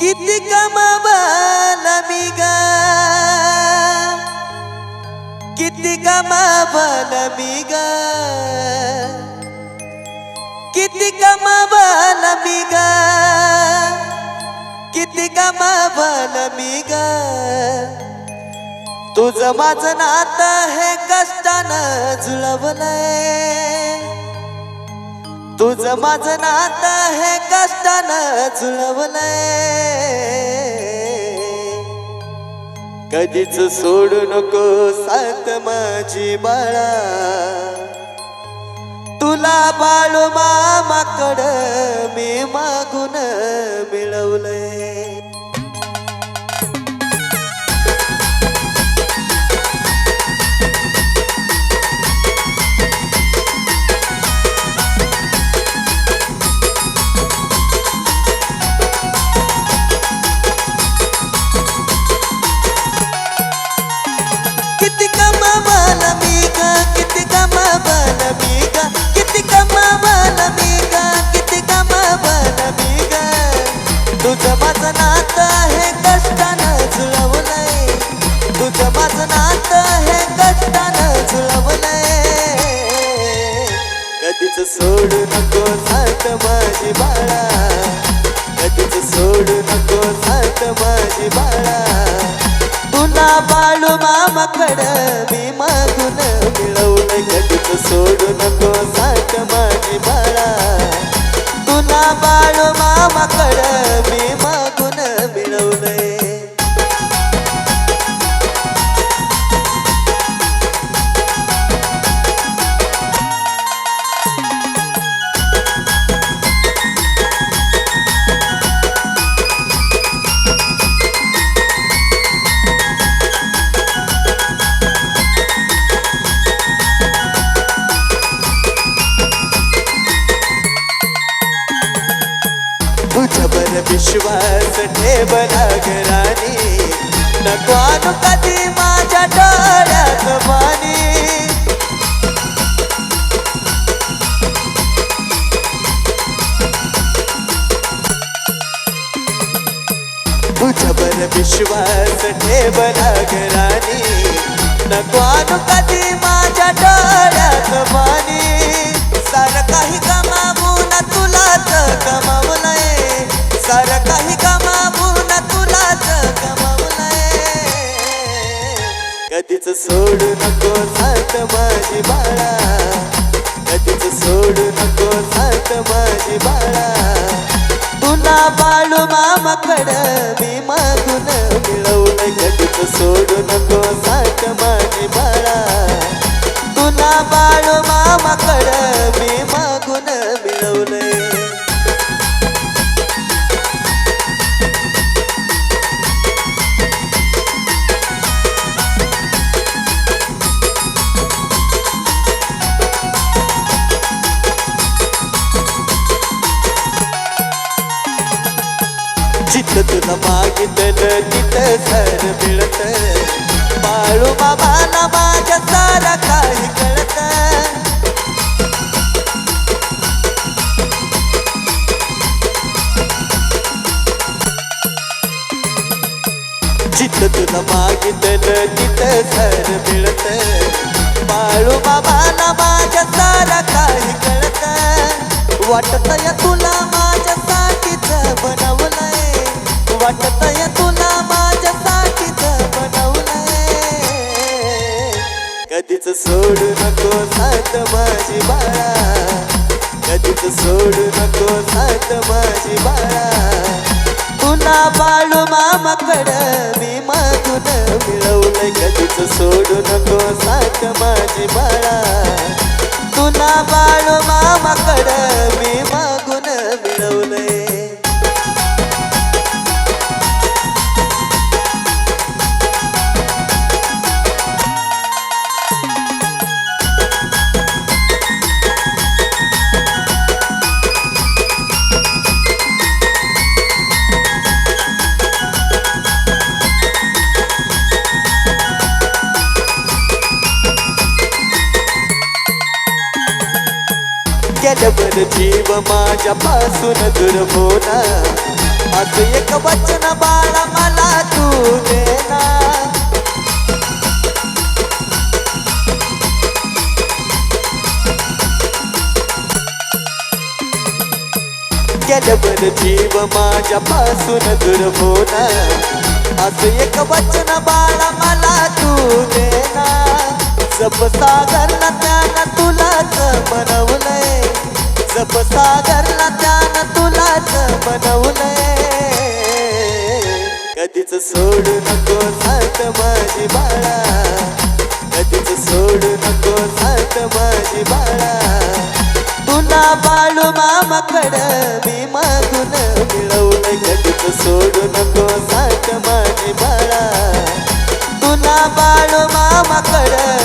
किती कमावलं मी ग, किती कमावलं मी ग, किती कमावलं मी ग, किती कमावलं मी ग. तुझं माझं नातं हे कष्टानं जुळवलंय, तुझं माझं नातं हे कष्टानं जुळवलंय. कधीच सोडू नको साथ माझी बाळा, तुला बाळू मामाकडं मी मागून मिळवलंय. किती कमावलं मी ग, किती कमावलं मी ग, किती कमावलं मी ग, किती कमावलं मी ग. तुझं माझं नातं हे कष्टानं जुळवलंय, तुझं माझं नातं हे कष्टानं जुळवलंय. कधीच सोडू नको साथ माझी बाळा, कधीच सोडू नको साथ माझी बाळा. तुला बाळू मामाकडं मी मागून मिळवलंय. कधीच सोडू नको साथ माझी बाळा, तुला बाळू मामाकडं मी मागून मिळवलंय. तुझ्यावर विश्वास ठेवला ग राणी, नको आणू कधी माझ्या डोळ्यात पाणी. तुझ्यावर विश्वास ठेवला ग राणी, नको आणू कधी माझ्या डोळ्यात पाणी. सारं काही कमावून तुलाच कमावलंय, सारं काही कमावून तुलाच कमावलंय. कधीच सोडू नको साथ माझी बाळा, कधीच सोडू नको साथ माझी बाळा. तुला बाळू मामाकडं मी मागून मिळवलंय. कधीच सोडू नको साथ माझी बाळा, तुला बाळू मामाकडं मी मागून मिळवलंय. जिथं तुला मागितलं तिथं सर मिळत, बाळू बाबाला माझ्या सारा काही कळत. जिथं तुला मागितलं तिथं सर मिळत, बाळू बाबाला माझ्या सारा काही कळत. वाटतंय तुला माझ्यासाठीच बनवलंय, वाटतंय तुला माझ्यासाठीच बनवलंय. कधीच सोडू नको साथ माझी बाळा, कधीच सोडू नको साथ माझी बाळा. तुला बाळू मामाकडं मी मागून मिळवलंय. कधीच सोडू नको साथ माझी बाळा, तुला बाळू मामाकडं मी मागून मिळवलंय. गेल्यावर जीव माझ्यापासून दूर होणार, असं एक वचन बाळा मला तू देना. गेल्यावर जीव माझ्यापासून दूर होणार. असं एक वचन बाळा मला तू देना. जप सागरला त्यानं तुलाच बनवलंय. जप सागरला त्यानं तुलाच बनवलंय. कधीच सोडू नको साथ माझी बाळा. कधीच सोडू नको साथ माझी बाळा. तुला बाळू मामाकडं मी मागून मिळवलंय. कधीच सोडू नको साथ माझी बाळा. तुला बाळू मामाकडं